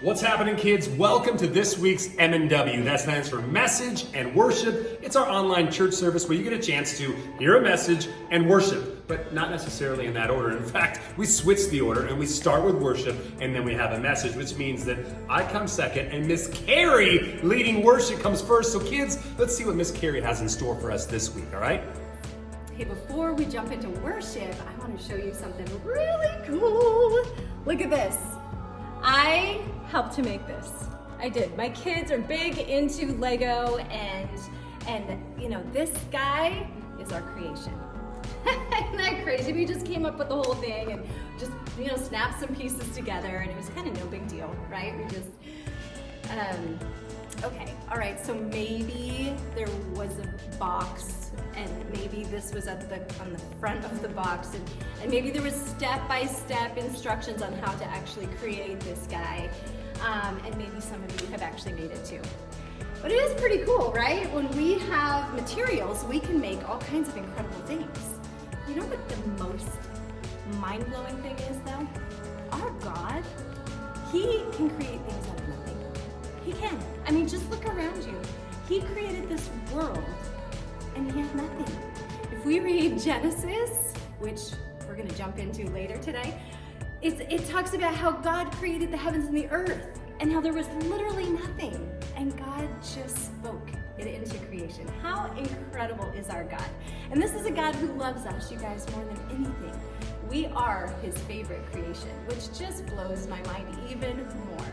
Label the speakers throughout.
Speaker 1: What's happening, kids? Welcome to this week's M&W. That stands for Message and Worship. It's our online church service where you get a chance to hear a message and worship, but not necessarily in that order. In fact, we switch the order and we start with worship and then we have a message, which means that I come second and Miss Carrie leading worship comes first. So kids, let's see what Miss Carrie has in store for us this week, all right?
Speaker 2: Hey, before we jump into worship, I want to show you something really cool. Look at this. I helped to make this. I did. My kids are big into Lego and you know, this guy is our creation. Isn't that crazy? We just came up with the whole thing and just, you know, snapped some pieces together and it was kind of no big deal, right? We just, okay, all right, so maybe there was a box and maybe this was on the front of the box and maybe there was step-by-step instructions on how to actually create this guy, and maybe some of you have actually made it too. But it is pretty cool, right? When we have materials, we can make all kinds of incredible things. You know what the most mind-blowing thing is though? Our God, He can create things out of nothing. He can. I mean, just look around you. He created this world and He had nothing. If we read Genesis, which we're going to jump into later today, it talks about how God created the heavens and the earth and how there was literally nothing and God just spoke it into creation. How incredible is our God? And this is a God who loves us, you guys, more than anything. We are His favorite creation, which just blows my mind even more.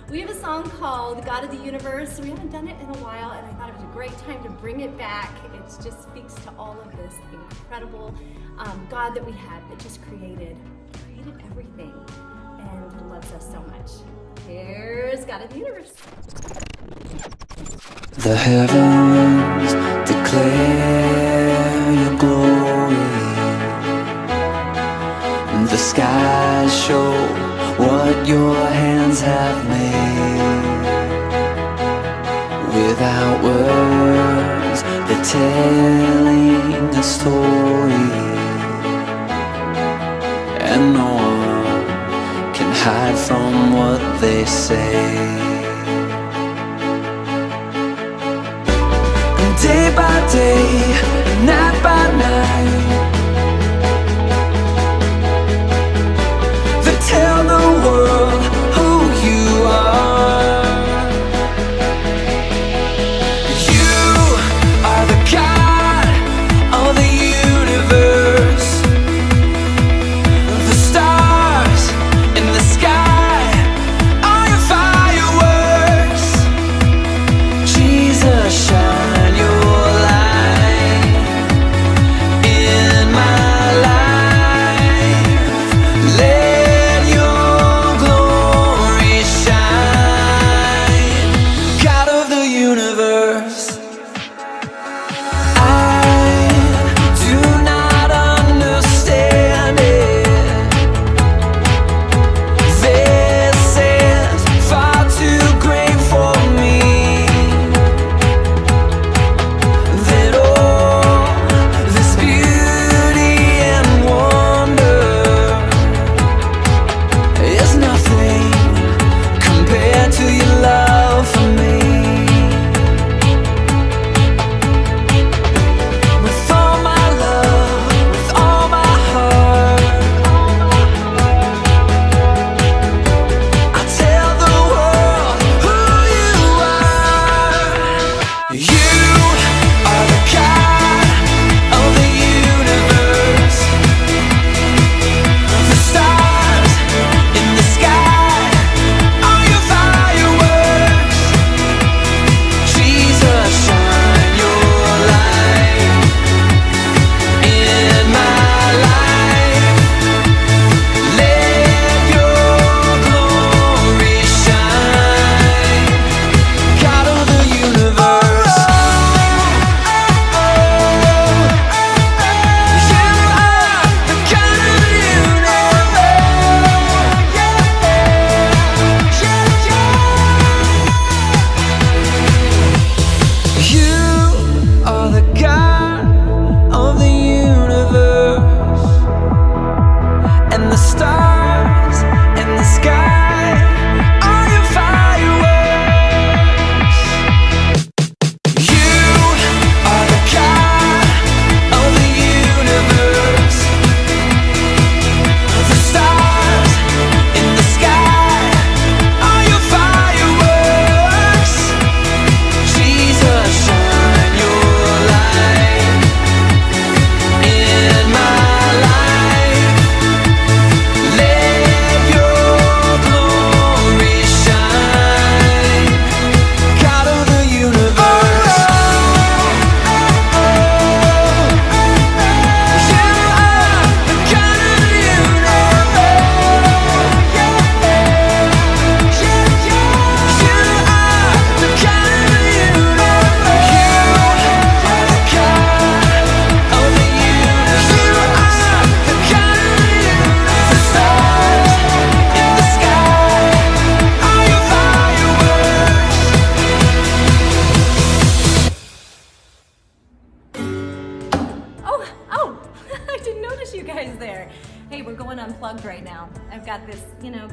Speaker 2: We have a song called God of the Universe. We haven't done it in a while, and I thought it was a great time to bring it back. It just speaks to all of this incredible God that we have that just created everything and loves us so much. Here's God of the Universe.
Speaker 3: The heavens declare your glory, and the skies show what your hands have made. Without words, they're telling a story, and no one can hide from what they say. Day by day, night by night, they tell the world who you are. You are the God of the universe. The stars in the sky are your fire.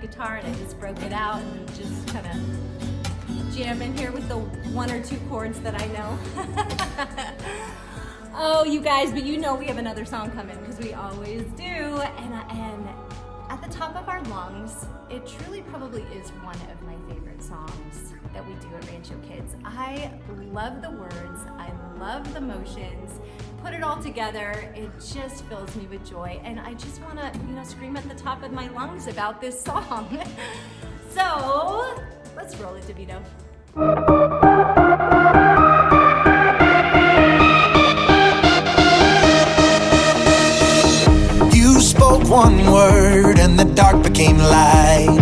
Speaker 2: guitar and I just broke it out and just kind of jam in here with the 1 or 2 chords that I know. Oh, you guys, but you know we have another song coming because we always do. And at the top of our lungs, it truly probably is one of my favorite songs that we do at Rancho Kids. I love the words, I love the motions. Put it all together, it just fills me with joy, and I just want to, scream at the top of my lungs about this song. So let's roll it, DeVito.
Speaker 3: You spoke one word and the dark became light.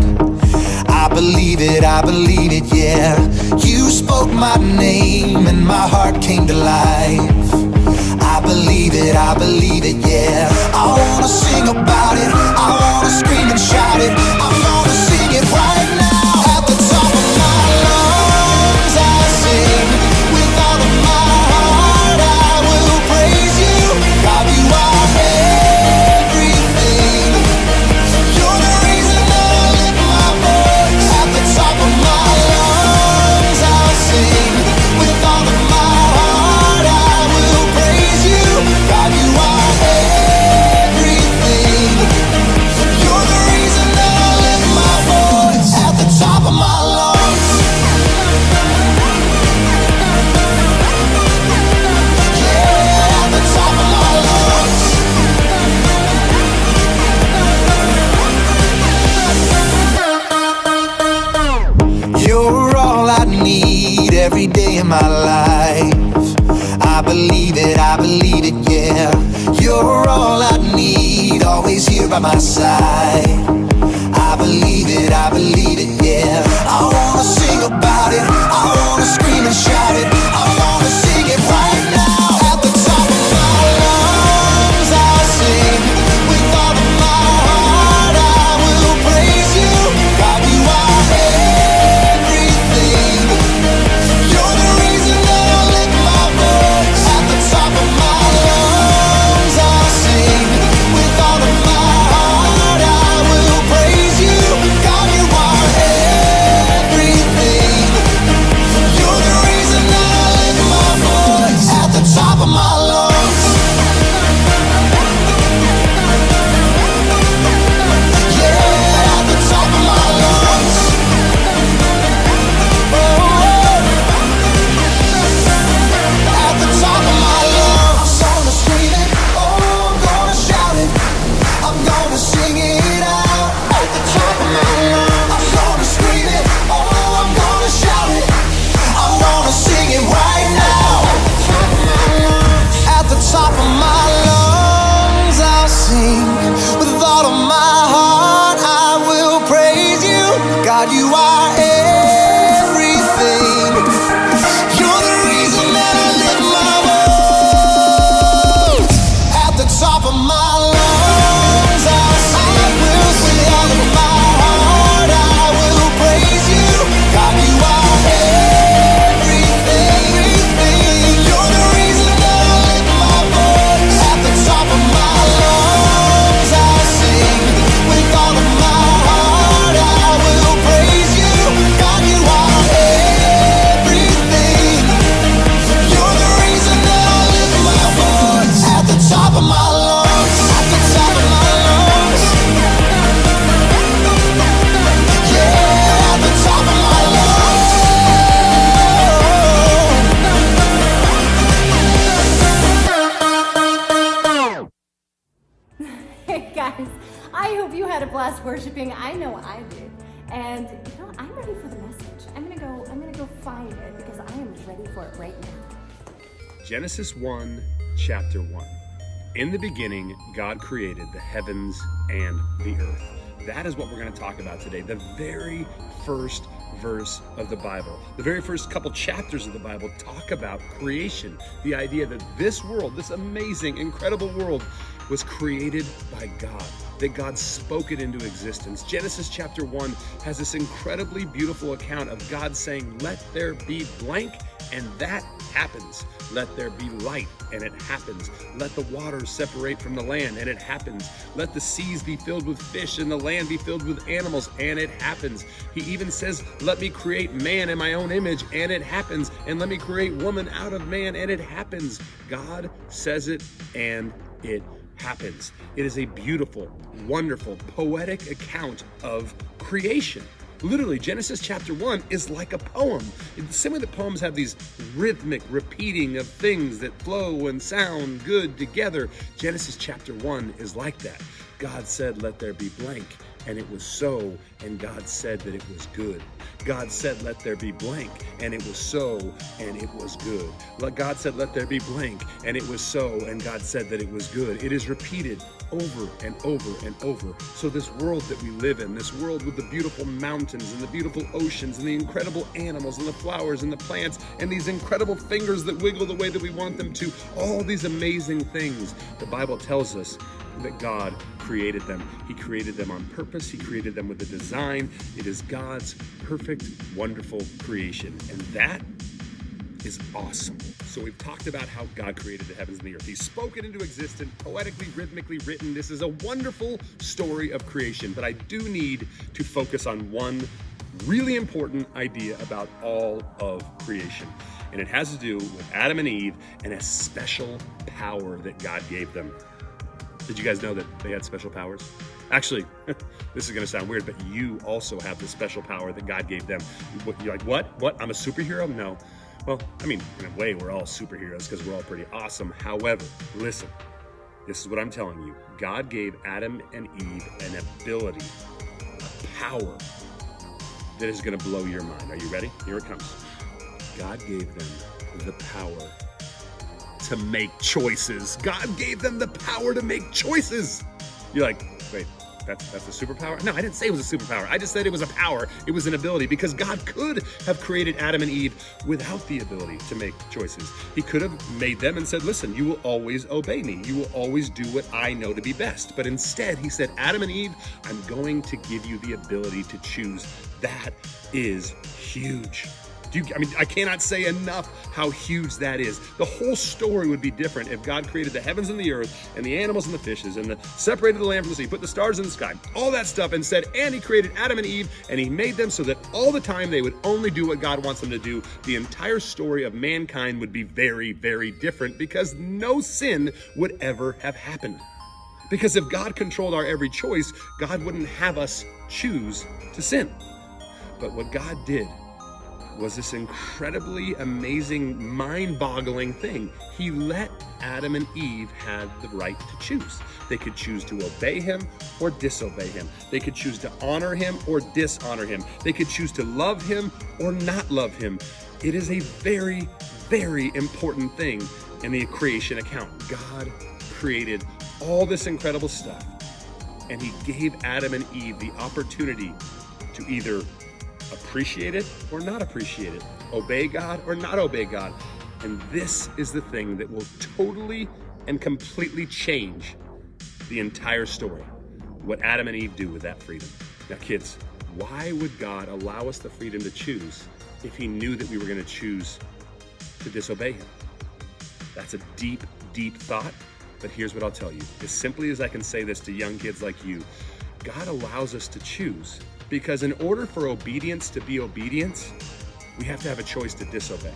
Speaker 3: I believe it, yeah. You spoke my name and my heart came to life. I believe it, yeah. I wanna sing about it, I wanna scream and shout it. I'm gonna sing it right now. At the top of my lungs I sing. With all of my heart I will praise you. God, you are everything. You're the reason that I lift my voice. At the top of my lungs I'll sing. With all of my heart I will praise you. God, you are everything. You're the reason that I lift my voice. At the top of my lungs. Yeah, at the top of my lungs. You're all I need every day of my life. I believe it, yeah. You're all I need, always here by my side. I believe it, yeah. I wanna sing about it, I wanna scream and shout it. I wanna sing it right now. At the top of my lungs I'll sing. With all of my heart I will praise you. God, you are everything. You're the reason that I lift my voice. At the top of my lungs I'll sing. With all of my heart I will praise you. God, you are everything. You're the reason that I lift my voice. At the top of my lungs. Yeah, at the top of my lungs. At the top of my lungs. I'm gonna scream it, oh, I'm gonna shout it. I'm gonna sing it out. At the top of my lungs. I'm gonna scream it, oh, I'm gonna shout it. I'm gonna sing it right now. At the top of my lungs I'll sing. With all of my heart I will praise you. God, you are everything. You're the reason that I lift my voice. At the top of my lungs I'll sing. With all of my heart I will praise you. God, you are everything. You're the reason that I lift my voice. At the top of my lungs I'll sing. With all of my heart I will praise you. God, you are everything. You're the reason that I lift my voice. At the top of my lungs. At the top of my lungs. Yeah, at the top of my lungs.
Speaker 2: Hey guys, I hope you had a blast worshiping. I know I did. And I'm ready for the message. I'm gonna go find it because I am ready for it right now.
Speaker 1: Genesis 1, chapter 1. In the beginning, God created the heavens and the earth. That is what we're going to talk about today. The very first verse of the Bible. The very first couple chapters of the Bible talk about creation. The idea that this world, this amazing, incredible world, was created by God, that God spoke it into existence. Genesis chapter 1 has this incredibly beautiful account of God saying, "Let there be blank," and that happens. Let there be light, and it happens. Let the waters separate from the land, and it happens. Let the seas be filled with fish, and the land be filled with animals, and it happens. He even says, let me create man in my own image, and it happens. And let me create woman out of man, and it happens. God says it, and it happens. It is a beautiful, wonderful, poetic account of creation. Literally, Genesis chapter 1 is like a poem. The same way that poems have these rhythmic repeating of things that flow and sound good together, Genesis chapter 1 is like that. God said, let there be blank, and it was so, and God said that it was good. God said, let there be blank, and it was so, and it was good. God said, let there be blank, and it was so, and God said that it was good. It is repeated over and over and over. So this world that we live in, this world with the beautiful mountains and the beautiful oceans and the incredible animals and the flowers and the plants and these incredible fingers that wiggle the way that we want them to, all these amazing things, the Bible tells us that God created them. He created them on purpose. He created them with a design. It is God's perfect, wonderful creation. And that is awesome. So we've talked about how God created the heavens and the earth. He's spoken into existence, poetically, rhythmically written. This is a wonderful story of creation, but I do need to focus on one really important idea about all of creation. And it has to do with Adam and Eve and a special power that God gave them. Did you guys know that they had special powers? Actually, this is going to sound weird, but you also have the special power that God gave them. You're like, what? I'm a superhero? No. Well, I mean, in a way, we're all superheroes because we're all pretty awesome. However, listen, this is what I'm telling you. God gave Adam and Eve an ability, a power that is going to blow your mind. Are you ready? Here it comes. God gave them the power to make choices. God gave them the power to make choices. You're like, wait, that's a superpower? No, I didn't say it was a superpower. I just said it was a power. It was an ability because God could have created Adam and Eve without the ability to make choices. He could have made them and said, listen, you will always obey me. You will always do what I know to be best. But instead, he said, Adam and Eve, I'm going to give you the ability to choose. That is huge. I cannot say enough how huge that is. The whole story would be different if God created the heavens and the earth and the animals and the fishes and separated the land from the sea, put the stars in the sky, all that stuff, and said, and he created Adam and Eve, and he made them so that all the time they would only do what God wants them to do. The entire story of mankind would be very, very different because no sin would ever have happened. Because if God controlled our every choice, God wouldn't have us choose to sin. But what God did was this incredibly amazing, mind-boggling thing. He let Adam and Eve have the right to choose. They could choose to obey him or disobey him. They could choose to honor him or dishonor him. They could choose to love him or not love him. It is a very, very important thing in the creation account. God created all this incredible stuff, and he gave Adam and Eve the opportunity to either appreciate it or not appreciate it, obey God or not obey God. And this is the thing that will totally and completely change the entire story. What Adam and Eve do with that freedom. Now, kids, why would God allow us the freedom to choose if he knew that we were going to choose to disobey him? That's a deep, deep thought, but here's what I'll tell you. As simply as I can say this to young kids like you, God allows us to choose because in order for obedience to be obedience, we have to have a choice to disobey.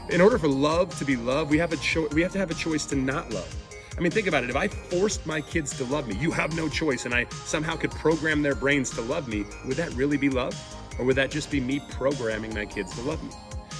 Speaker 1: In order for love to be love, we have to have a choice to not love. I mean, think about it. If I forced my kids to love me, you have no choice, and I somehow could program their brains to love me, would that really be love? Or would that just be me programming my kids to love me?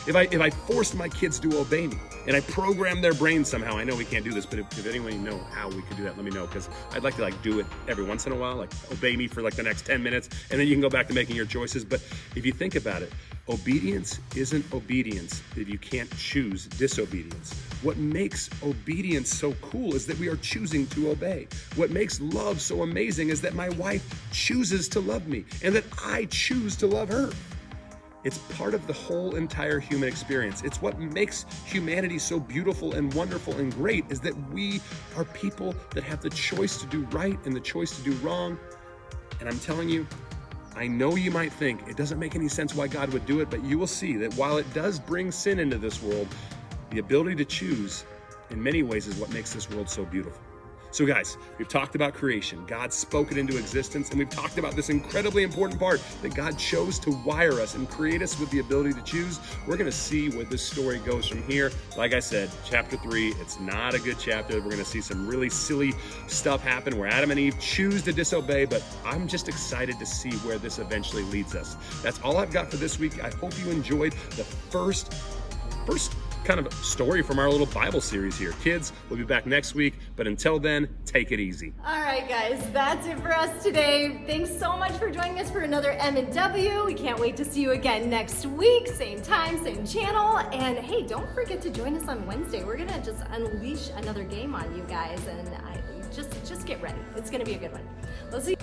Speaker 1: If I forced my kids to obey me and I programmed their brains somehow, I know we can't do this, but if anyone know how we could do that, let me know, because I'd like to do it every once in a while, obey me for the next 10 minutes, and then you can go back to making your choices. But if you think about it, obedience isn't obedience if you can't choose disobedience. What makes obedience so cool is that we are choosing to obey. What makes love so amazing is that my wife chooses to love me and that I choose to love her. It's part of the whole entire human experience. It's what makes humanity so beautiful and wonderful and great, is that we are people that have the choice to do right and the choice to do wrong. And I'm telling you, I know you might think it doesn't make any sense why God would do it, but you will see that while it does bring sin into this world, the ability to choose in many ways is what makes this world so beautiful. So guys, we've talked about creation. God spoke it into existence, and we've talked about this incredibly important part that God chose to wire us and create us with the ability to choose. We're gonna see where this story goes from here. Like I said, chapter 3, it's not a good chapter. We're gonna see some really silly stuff happen where Adam and Eve choose to disobey, but I'm just excited to see where this eventually leads us. That's all I've got for this week. I hope you enjoyed the first kind of story from our little Bible series here. Kids, we'll be back next week, but until then, take it easy.
Speaker 2: All right, guys, that's it for us today. Thanks so much for joining us for another M&W. We can't wait to see you again next week, same time, same channel. And hey, don't forget to join us on Wednesday. We're gonna just unleash another game on you guys, and just get ready. It's gonna be a good one. We'll see you